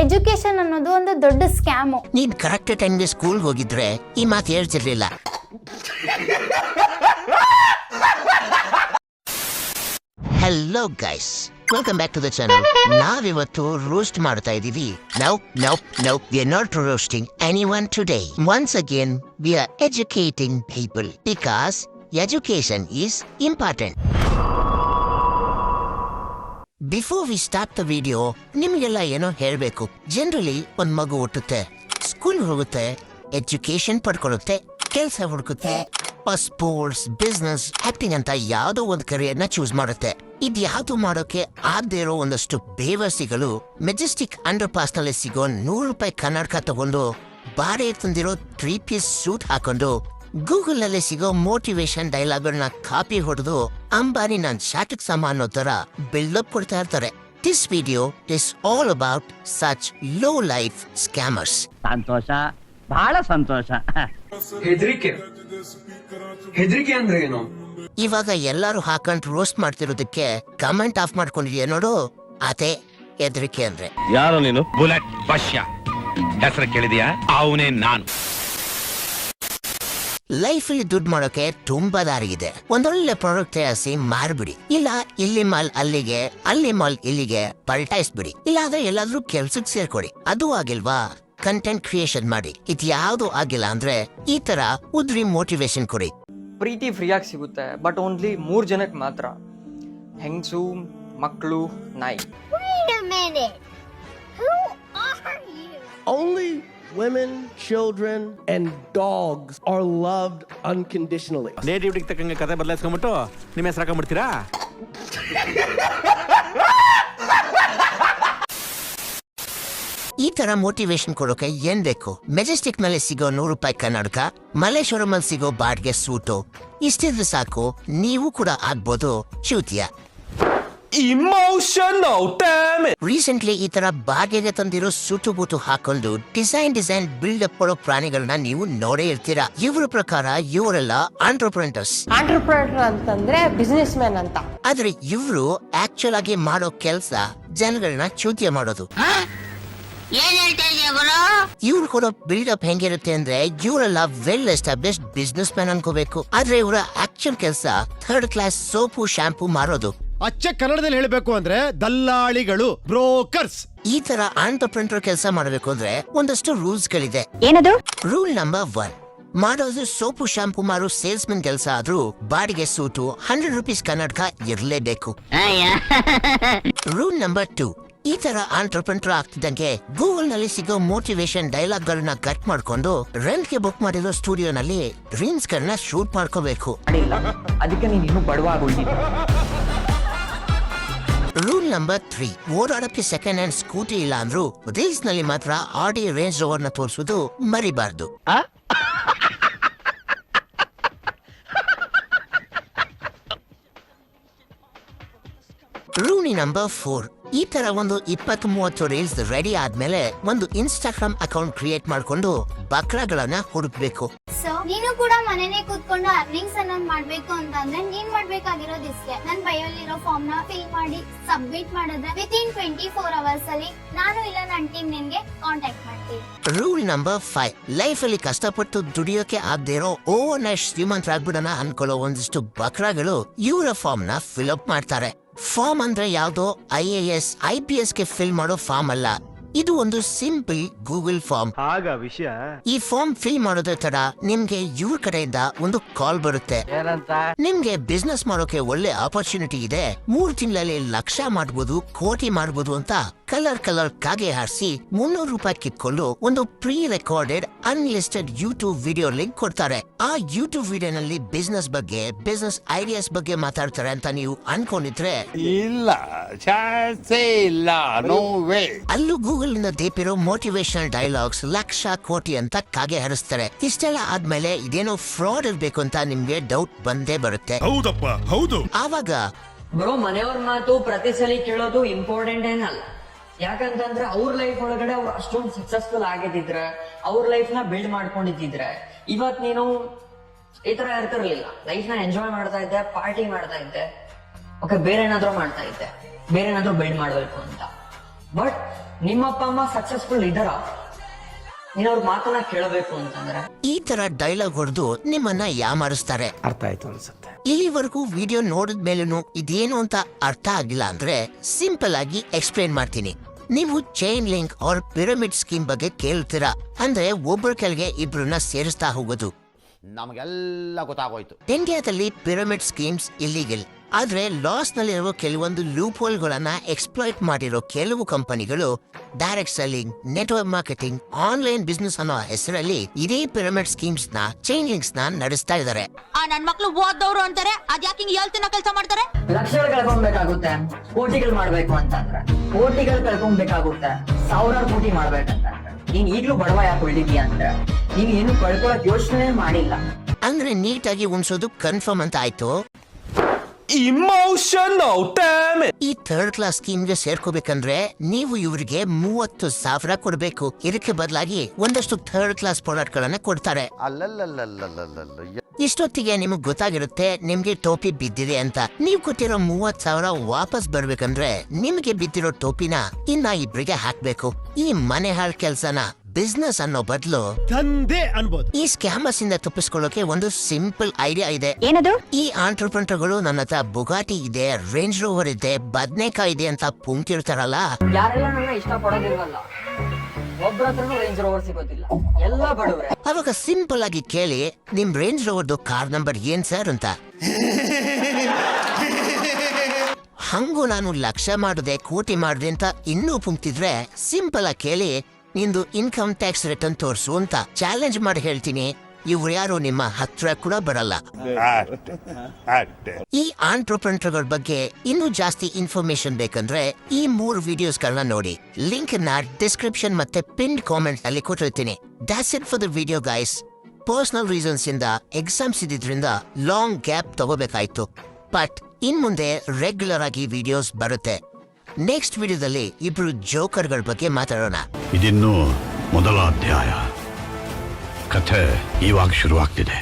Education ಅನ್ನೋದು ಒಂದು ದೊಡ್ಡ ಸ್ಕ್ಯಾಮು. ನೀನ್ ಕರೆಕ್ಟ್ ಟೈಮ್ಗೆ ಸ್ಕೂಲ್ ಹೋಗಿದ್ರೆ ಈ ಮಾತು ಹೇಳ್ತಿರ್ಲಿಲ್ಲ. Hello guys, welcome back to the channel. ನಾವಿವತ್ತು ರೋಸ್ಟ್ ಮಾಡ್ತಾ ಇದೀವಿ. No, we are not roasting anyone today. Once again, we are educating people because education is important. Before we start the video, ನಿಮಗೆಲ್ಲ ಏನೋ ಹೇಳಬೇಕು. ಜನರಲಿ ಒಂದ್ ಮಗು ಹುಟ್ಟುತ್ತೆ, school ಹೋಗುತ್ತೆ, ಎಜುಕೇಶನ್ ಪಡ್ಕೊಳ್ಳುತ್ತೆ, ಕೆಲಸ ಹುಡುಕುತ್ತೆ, ಸ್ಪೋರ್ಟ್ಸ್, ಬಿಸ್ನೆಸ್, ಆಕ್ಟಿಂಗ್ ಅಂತ ಯಾವುದೋ ಒಂದು ಕರಿಯರ್ನ ಚೂಸ್ ಮಾಡುತ್ತೆ. ಇದು ಯಾವುದು ಮಾಡೋಕೆ ಆಗದೆ ಇರೋ ಒಂದಷ್ಟು ಬೇವರ್ಸಿಗಳು ಮೆಜೆಸ್ಟಿಕ್ ಅಂಡರ್ ಪಾಸ್ ನಲ್ಲಿ ಸಿಗೋ ₹100 ಕನ್ನಡಕ ತಗೊಂಡು ಬಾರಿ ತಂದಿರೋ 3 ಪೀಸ್ ಸೂಟ್ ಹಾಕೊಂಡು ಗೂಗಲ್ ನಲ್ಲಿ ಸಿಗೋ ಮೋಟಿವೇಶನ್ ಡೈಲಾಗ್ಗಳನ್ನ ಕಾಪಿ ಹೊಡೆದು ಅಂಬಾನಿ ನನ್ ಶಾಟಿಕ್ ಸಮ ಅನ್ನೋ ತರ ಬಿಲ್ಡಪ್ ಕೊಡ್ತಾ ಇರ್ತಾರೆ. This video is all about such low life scammers. ಸಂತೋಷ, ಬಹಳ ಸಂತೋಷ. ಹೆದರಿಕೆ ಅಂದ್ರೆ ಏನು? ಇವಾಗ ಎಲ್ಲರೂ ಹಾಕೊಂಡು ರೋಸ್ಟ್ ಮಾಡ್ತಿರೋದಕ್ಕೆ ಕಮೆಂಟ್ ಆಫ್ ಮಾಡ್ಕೊಂಡಿದ್ಯಾ ನೋಡು, ಅದೇ ಹೆದರಿಕೆ ಅಂದ್ರೆ. ಯಾರು ನೀನು? ಬುಲೆಟ್ ಬಶ್ಯ ಹೆಸರು ಕೇಳಿದ್ಯಾ? ಅವನೇ ನಾನು. ಲೈಫ್ ಅಲ್ಲಿ ದುಡ್ಡು ಮಾಡೋಕೆ ತುಂಬಾ ದಾರಿ ಇದೆ. ಒಂದೊಳ್ಳೆ ಪ್ರಾಡಕ್ಟ್ ತಯಾರಿಸಿ ಮಾರ್ಬಿಡಿ, ಇಲ್ಲ ಇಲ್ಲಿ ಮಾಲ್ ಅಲ್ಲಿಗೆ, ಅಲ್ಲಿ ಮಾಲ್ ಇಲ್ಲಿಗೆ ಪಲ್ಟಾಯಿಸ್ಬಿಡಿ, ಇಲ್ಲಾಂದ್ರೆ ಎಲ್ಲಾದ್ರೂ ಕೆಲ್ಸಕ್ಕೆ ಸೇರ್ಕೊಡಿ. ಅದು ಆಗಿಲ್ವಾ, ಕಂಟೆಂಟ್ ಕ್ರಿಯೇಷನ್ ಮಾಡಿ. ಇದು ಯಾವ್ದು ಆಗಿಲ್ಲ ಅಂದ್ರೆ ಈ ತರ ಉದ್ರಿ ಮೋಟಿವೇಶನ್ ಕೊಡಿ. ಪ್ರೀತಿ ಫ್ರೀಯಾಗಿ ಸಿಗುತ್ತೆ, ಬಟ್ ಓನ್ಲಿ 3 ಜನಕ್ಕೆ ಮಾತ್ರ. ಹೆಂಗಸು, ಮಕ್ಕಳು, ನಾಯಿ. Only women, children, and dogs are loved unconditionally. ನೇಟಿವಿಟಿಗೆ ತಕ್ಕಂಗೆ ಕತೆ ಬದಲಾಯಿಸ್ಕೊಂಡ್ಬಿಟ್ಟು ನಿಮ್ಮ ಹೆಸರು ಹಾಕೊಂಡ್ಬಿಡ್ತೀರಾ? ಈ ತರ ಮೋಟಿವೇಶನ್ ಕೊಡೋಕೆ ಏನ್ ಬೇಕು? ಮೆಜೆಸ್ಟಿಕ್ ನಲ್ಲಿ ಸಿಗೋ ₹100 ಕನ್ನಡಕ, ಮಲ್ಲೇಶ್ವರಂ ಅಲ್ಲಿ ಸಿಗೋ ಬಾಡ್ಗೆ ಸೂಟು ಇಷ್ಟಿದ್ರೆ ಸಾಕು, ನೀವು ಕೂಡ ಆಗ್ಬೋದು ಚ್ಯೂತಿಯ. ರೀಸೆಂಟ್ಲಿ ಈ ತರ ಬಾಡಿಗೆಗೆ ತಂದಿರೋ ಸೂಟು ಬೂಟು ಹಾಕೊಂಡು ಡಿಸೈನ್ ಬಿಲ್ಡಪ್ ಕೊಡೋ ಪ್ರಾಣಿಗಳನ್ನ ನೀವು ನೋಡೇ ಇರ್ತೀರಾ. ಇವ್ರ ಪ್ರಕಾರ ಇವರೆಲ್ಲ ಆಂಟ್ರಪ್ರೆನರ್ಸ್ ಅಂತಂದ್ರೆ ಬಿಸಿನೆಸ್ ಮ್ಯಾನ್ ಅಂತ. ಆದ್ರೆ ಇವ್ರು ಆಕ್ಚುಲ್ ಆಗಿ ಮಾಡೋ ಕೆಲ್ಸ ಜನಗಳನ್ನ ಚ್ಯೂತಿಯ ಮಾಡೋದು. ಇವ್ರು ಕೊಡೋ ಬಿಲ್ಡಪ್ ಹೆಂಗಿರುತ್ತೆ ಅಂದ್ರೆ ಇವರೆಲ್ಲ ವೆಲ್ ಎಸ್ಟಾಬ್ಲಿಷ್ಡ್ ಬಿಸ್ನೆಸ್ ಮ್ಯಾನ್ ಅನ್ಕೋಬೇಕು. ಆದ್ರೆ ಇವರ ಆಕ್ಚುಲ್ ಕೆಲಸ 3rd ಕ್ಲಾಸ್ ಸೋಪು ಶಾಂಪೂ ಮಾರೋದು. ಅಚ್ಚ ಕನ್ನಡದಲ್ಲಿ ಹೇಳಬೇಕು ಅಂದ್ರೆ ದಲ್ಲಾಳಿಗಳು, ಬ್ರೋಕರ್ಸ್. ಈ ತರ ಆಂಟರ್ಪ್ರೆನರ್ ಕೆಲಸ ಮಾಡಬೇಕು ಅಂದ್ರೆ ಒಂದಷ್ಟು ರೂಲ್ಸ್ ಗಳಿದೆ. ಏನದು? ರೂಲ್ ನಂಬರ್ 1, ಮಾಡೋದು ಸೋಪು ಶಾಂಪೂ ಮಾರೋ ಸೇಲ್ಸ್ ಮೆನ್ ಕೆಲಸ ಆದ್ರೂ ಬಾಡಿಗೆ ಸೂಟು ₹100 ಕನ್ನಡಕ ಇರ್ಲೇಬೇಕು. ರೂಲ್ ನಂಬರ್ 2, ಈ ತರ ಆಂಟರ್ಪ್ರೆನರ್ ಆಗ್ತಿದ್ದಂಗೆ ಗೂಗಲ್ ನಲ್ಲಿ ಸಿಗೋ ಮೋಟಿವೇಶನ್ ಡೈಲಾಗ್ ಗಳನ್ನ ಕಟ್ ಮಾಡ್ಕೊಂಡು ರೆಂಟ್ ಗೆ ಬುಕ್ ಮಾಡಿರೋ ಸ್ಟುಡಿಯೋ ನಲ್ಲಿ ರೀಲ್ಸ್ ಗಳನ್ನ ಶೂಟ್ ಮಾಡ್ಕೋಬೇಕು. ಅದಕ್ಕೆ ನೀನು ಇನ್ನೂ ಬಡವಾಗೋಗಿದ್ದೆ. ರೂಲ್ ನಂಬರ್ 3, ಓಡಾಡಕ್ಕೆ ಸೆಕೆಂಡ್ ಹ್ಯಾಂಡ್ ಸ್ಕೂಟಿ ಇಲ್ಲ ಅಂದ್ರೂ ರೀಲ್ಸ್ ನಲ್ಲಿ ಮಾತ್ರ ಆಡಿ ರೇಂಜ್ ರೋವರ್ ನ ತೋರಿಸೋದು ಮರಿಬಾರ್ದು. ರೂಲ್ ನಂಬರ್ 4, ಈ ತರ ಒಂದು 20-30 ರೀಲ್ಸ್ ರೆಡಿ ಆದ್ಮೇಲೆ ಒಂದು ಇನ್ಸ್ಟಾಗ್ರಾಮ್ ಅಕೌಂಟ್ ಕ್ರಿಯೇಟ್ ಮಾಡ್ಕೊಂಡು ಬಕ್ರಾಗಳನ್ನ ಹುಡುಕ್ಬೇಕು. ನೀನು ಕೂಡ ಮನೆನೇ ಕೂತ್ಕೊಂಡು ಅರ್ನಿಂಗ್ಸ್ ಅನ್ನ ಮಾಡ್ಬೇಕು ಅಂತಂದ್ರೆ ನೀನ್ ಮಾಡ್ಬೇಕಾಗಿರೋದು ಇಷ್ಟೇ. ನನ್ ಬಯೋಲಿರೋ ಫಾರ್ಮ್ ನ ಫಿಲ್ ಮಾಡಿ ಸಬ್ಮಿಟ್ ಮಾಡಿದ್ರೆ ವಿತಿನ್ 24 ಅವರ್ಸ್ ಅಲ್ಲಿ ನಾನು ಇಲ್ಲ ನನ್ನ ಟೀಮ್ ನಿನ್ಗೆ ಕಾಂಟ್ಯಾಕ್ಟ್ ಮಾಡ್ತೀವಿ. ರೂಲ್ ನಂಬರ್ 5, ಲೈಫ್ ಅಲ್ಲಿ ಕಷ್ಟಪಟ್ಟು ದುಡಿಯೋಕೆ ಆಗದೆ ಇರೋ ಓವರ್ ನೈಟ್ ಶ್ರೀಮಂತರಾಗ್ಬಿಡೋಣ ಅನ್ಕೊಳ್ಳೋ ಒಂದಿಷ್ಟು ಬಕ್ರಾಗಳು ಇವರ ಫಾರ್ಮ್ ನ ಫಿಲ್ ಅಪ್ ಮಾಡ್ತಾರೆ. ಫಾರ್ಮ್ ಅಂದ್ರೆ ಯಾವ್ದೋ IAS IPS ಗೆ ಫಿಲ್ ಮಾಡೋ ಫಾರ್ಮ್ ಅಲ್ಲ, ಇದು ಒಂದು ಸಿಂಪಲ್ ಗೂಗಲ್ ಫಾರ್ಮ್. ಈ ಫಾರ್ಮ್ ಫಿಲ್ ಮಾಡೋದ್ರ ತರ ನಿಮ್ಗೆ ಇವ್ರ ಕಡೆಯಿಂದ ಒಂದು ಕಾಲ್ ಬರುತ್ತೆ. ನಿಮ್ಗೆ ಬಿಸ್ನೆಸ್ ಮಾಡೋಕೆ ಒಳ್ಳೆ ಆಪರ್ಚುನಿಟಿ ಇದೆ, 3 ತಿಂಗಳಲ್ಲಿ ಲಕ್ಷ ಮಾಡ್ಬೋದು, ಕೋಟಿ ಮಾಡ್ಬೋದು ಅಂತ ಕಲರ್ ಕಾಗೆ ಹಾರಿಸಿ ₹300 ಕಿತ್ಕೊಂಡು ಒಂದು prerecorded unlisted YouTube video link ಕೊಡ್ತಾರೆ. ಆ ಯೂಟ್ಯೂಬ್ ವಿಡಿಯೋನಲ್ಲಿ ಬಿಸ್ನೆಸ್ ಬಗ್ಗೆ, ಬಿಸ್ನೆಸ್ ಐಡಿಯಾಸ್ ಬಗ್ಗೆ ಮಾತಾಡ್ತಾರೆ ಅಂತ ನೀವು ಅನ್ಕೊಂಡಿದ್ರೆ ಇಲ್ಲ, ಚಾನ್ಸೇ ಇಲ್ಲ, ನೋ ವೇ. ಅಲ್ಲೂ ಗೂಗಲ್ ಇಂದ ದೇಪಿರೋ ಮೋಟಿವೇಶನಲ್ ಡೈಲಾಗ್ಸ್ ಲಕ್ಷ ಕೋಟಿ ಅಂತ ಕಾಗೆ ಹರಿಸ್ತಾರೆ. ಇಷ್ಟೆಲ್ಲ ಆದ್ಮೇಲೆ ಇದೇನೋ ಫ್ರಾಡ್ ಇರ್ಬೇಕು ಅಂತ ನಿಮ್ಗೆ ಡೌಟ್ ಬಂದೇ ಬರುತ್ತೆ. ಹೌದಪ್ಪ, ಹೌದು. ಆವಾಗ ಬ್ರೋ, ಮನೆಯವ್ರ ಮಾತು ಪ್ರತಿ ಸಲ ಕೇಳೋದು ಇಂಪಾರ್ಟೆಂಟ್ ಏನಲ್ಲ. ಯಾಕಂತಂದ್ರೆ ಅವ್ರ ಲೈಫ್ ಒಳಗಡೆ ಅವ್ರು ಅಷ್ಟೊಂದು ಸಕ್ಸಸ್ಫುಲ್ ಆಗಿದ್ರೆ, ಅವ್ರ ಲೈಫ್ ನ ಬಿಲ್ಡ್ ಮಾಡ್ಕೊಂಡಿದ್ರೆ ಇವತ್ ನೀನು ಈ ತರ ಇರ್ತಿರ್ಲಿಲ್ಲ. ಲೈಫ್ ನ ಎಂಜಾಯ್ ಮಾಡ್ತಾ ಇದ್ದೆ, ಪಾರ್ಟಿ ಮಾಡ್ತಾ ಇದ್ದೆ, ಓಕೆ, ಬೇರೆ ಏನಾದ್ರೂ ಮಾಡ್ತಾ ಇದ್ದೆ, ಬೇರೆ ಏನಾದ್ರೂ ಬಿಲ್ಡ್ ಮಾಡ್ಬೇಕು ಅಂತ. ಬಟ್ ನಿಮ್ಮ ಅಪ್ಪ ಅಮ್ಮ ಸಕ್ಸಸ್ಫುಲ್ ಇದ್ದಾರ, ನೀನ್ ಅವ್ರ ಮಾತನ್ನ ಕೇಳಬೇಕು ಅಂತಂದ್ರೆ ಈ ತರ ಡೈಲಾಗ್ ಹೊಡೆದು ನಿಮ್ಮನ್ನ ಯಾಮಾರಿಸ್ತಾರೆ. ಅರ್ಥ ಆಯ್ತು ಅನ್ಸುತ್ತೆ. ಇಲ್ಲಿವರೆಗೂ ವಿಡಿಯೋ ನೋಡಿದ ಮೇಲೂ ಇದೇನು ಅಂತ ಅರ್ಥ ಆಗಿಲ್ಲ ಅಂದ್ರೆ ಸಿಂಪಲ್ ಆಗಿ ಎಕ್ಸ್ಪ್ಲೇನ್ ಮಾಡ್ತೀನಿ. ನೀವು chain link or pyramid scheme ಬಗ್ಗೆ ಕೇಳ್ತೀರಾ. ಅಂದ್ರೆ ಒಬ್ಬರ ಕೆಳಗೆ ಇಬ್ರನ್ನ ಸೇರಿಸ್ತಾ ಹೋಗೋದು. ನಮಗೆಲ್ಲ ಗೊತ್ತಾಗೋಯ್ತು. ಇಂಡಿಯಾದಲ್ಲಿ ಪಿರಮಿಡ್ ಸ್ಕೀಮ್ಸ್ ಇಲ್ಲಿಗಲ್. ಆದ್ರೆ ಲಾಸ್ ನಲ್ಲಿರುವ ಕೆಲವೊಂದು ಲೂಪ್ ಹೋಲ್ ಗಳನ್ನ ಎಕ್ಸ್ಪ್ಲಾಯ್ಟ್ ಮಾಡಿರೋ ಕೆಲವು ಕಂಪನಿಗಳು direct selling, network marketing, online business ಅನ್ನೋ ಹೆಸರಲ್ಲಿ ಇದೇ ಪಿರಮಿಡ್ ಸ್ಕೀಮ್ಸ್ ನ, ಚೈನ್ ಲಿಂಕ್ಸ್ ನ ನಡೆಸ್ತಾ ಇದ್ದಾರೆ. ನನ್ ಮಕ್ಳು ಓದ್ದವ್ರು ಅಂತಾರೆ, ಅದ್ಯಾಕೆ ಹಿಂಗ್ ಹೇಳ್ತಿನ ಕೆಲಸ ಮಾಡ್ತಾರೆ? ಲಕ್ಷಗಳು ಕಳ್ಕೊಬೇಕಾಗುತ್ತೆ, ಕೋಟಿಗಳು ಮಾಡ್ಬೇಕು ಅಂತಂದ್ರೆ ಕೋಟಿಗಳು ಕಳ್ಕೊಬೇಕಾಗುತ್ತೆ, ಸಾವಿರಾರು ಕೋಟಿ ಮಾಡ್ಬೇಕಂತಂದ್ರೆ ನೀನ್ ಈಗ್ಲೂ ಬಡವ ಯಾಕೆ ಉಳಿದೀಯ ಅಂದ್ರೆ ನೀನ್ ಏನು ಕಳ್ಕೊಳಕ್ ಯೋಚನೆ ಮಾಡಿಲ್ಲ. ಅಂದ್ರೆ ನೀಟಾಗಿ ಉಣ್ಸೋದು ಕನ್ಫರ್ಮ್ ಅಂತ ಆಯ್ತು. ಈ ಥರ್ಡ್ ಕ್ಲಾಸ್ ಸ್ಕೀಮ್ಗೆ ಸೇರ್ಕೋಬೇಕಂದ್ರೆ ನೀವು ಇವರಿಗೆ 30,000 ಕೊಡ್ಬೇಕು. ಇದಕ್ಕೆ ಬದಲಾಗಿ ಒಂದಷ್ಟು ಥರ್ಡ್ ಕ್ಲಾಸ್ ಪ್ರಾಡಕ್ಟ್ ಗಳನ್ನ ಕೊಡ್ತಾರೆ. ಇಷ್ಟೊತ್ತಿಗೆ ನಿಮಗ್ ಗೊತ್ತಾಗಿರುತ್ತೆ ನಿಮ್ಗೆ ಟೋಪಿ ಬಿದ್ದಿದೆ ಅಂತ. ನೀವು ಕೊಟ್ಟಿರೋ 30,000 ವಾಪಸ್ ಬರ್ಬೇಕಂದ್ರೆ ನಿಮ್ಗೆ ಬಿದ್ದಿರೋ ಟೋಪಿನ ಇನ್ನ ಇಬ್ರಿಗೆ ಹಾಕ್ಬೇಕು. ಈ ಮನೆ ಹಾಳ್ ಕೆಲ್ಸನ ಬಿಸ್ನೆಸ್ ಅನ್ನೋ ಬದಲು ದಂಧೆ ಅನ್ಬೋದು. ಈ ಸ್ಕ್ಯಾಮರ್ಸ್ ಇಂದ ತಪ್ಪಿಸ್ಕೊಳ್ಳೋಕೆ ಒಂದು ಸಿಂಪಲ್ ಐಡಿಯಾ ಇದೆ. ಏನದು? ಈ ಆಂಟ್ರಪ್ರೆನರ್ಗಳು ನನ್ನ ಹತ್ರ ಬುಗಾಟಿ ಇದೆ, ರೇಂಜ್ ರೋವರ್ ಇದೆ, ಬದ್ನೇಕಾಯಿ ಇದೆ ಅಂತ ಪುಂಕ್ತಿರ್ತಾರಲ್ಲ, ಯಾರೆಲ್ಲ ನನ್ನ ಇಷ್ಟ ಪಡೋದಿಲ್ವಲ್ಲ, ಒಬ್ರ ಹತ್ರನೂ ರೇಂಜ್ ರೋವರ್ ಸಿಗೋದಿಲ್ಲ, ಎಲ್ಲ ಬಡವ್ರೆ. ಅವಾಗ ಸಿಂಪಲ್ ಆಗಿ ಕೇಳಿ, ನಿಮ್ ರೇಂಜ್ ರೋವರ್ದು ಕಾರ್ ನಂಬರ್ ಏನ್ ಸರ್ ಅಂತ. ಹಂಗೂ ನಾನು ಲಕ್ಷ ಮಾಡಿದೆ, ಕೋಟಿ ಮಾಡಿದೆ ಅಂತ ಇನ್ನೂ ಪುಂಕ್ತಿದ್ರೆ ಸಿಂಪಲ್ ಆಗಿ ಕೇಳಿ, ನಿಂದು ಇನ್ಕಮ್ ಟ್ಯಾಕ್ಸ್ ರಿಟರ್ನ್ ತೋರ್ಸು ಅಂತ ಚಾಲೆಂಜ್ ಮಾಡಿ ಹೇಳ್ತೀನಿ. ಇವ್ರು ಯಾರು ನಿಮ್ಮ ಹತ್ರ ಕೂಡ ಬರಲ್ಲ. ಈ ಆಂಟ್ರಪ್ರೆನರ್ಗಳ ಬಗ್ಗೆ ಇನ್ನೂ ಜಾಸ್ತಿ ಇನ್ಫಾರ್ಮೇಶನ್ ಬೇಕಂದ್ರೆ ಈ 3 ವಿಡಿಯೋಸ್ಗಳನ್ನ ನೋಡಿ. ಲಿಂಕ್ ನ ಡಿಸ್ಕ್ರಿಪ್ಷನ್ ಮತ್ತೆ ಪಿನ್ ಕಾಮೆಂಟ್ ಅಲ್ಲಿ ಕೊಟ್ಟಿರ್ತೀನಿ. That's it for the video guys. Personal reasons ಇಂದ ಎಕ್ಸಾಮ್ಸ್ ಇದ್ದಿದ್ರಿಂದ ಲಾಂಗ್ ಗ್ಯಾಪ್ ತಗೋಬೇಕಾಯ್ತು. ಬಟ್ ಇನ್ ಮುಂದೆ ರೆಗ್ಯುಲರ್ ಆಗಿ ವಿಡಿಯೋಸ್ ಬರುತ್ತೆ. ನೆಕ್ಸ್ಟ್ ವಿಡಿಯೋದಲ್ಲಿ ಇಬ್ರು ಜೋಕರ್ಗಳ ಬಗ್ಗೆ ಮಾತಾಡೋಣ. ಇದಿನ್ನು ಮೊದಲ ಅಧ್ಯಾಯ. ಕಥೆ ಇವಾಗ ಶುರುವಾಗ್ತಿದೆ.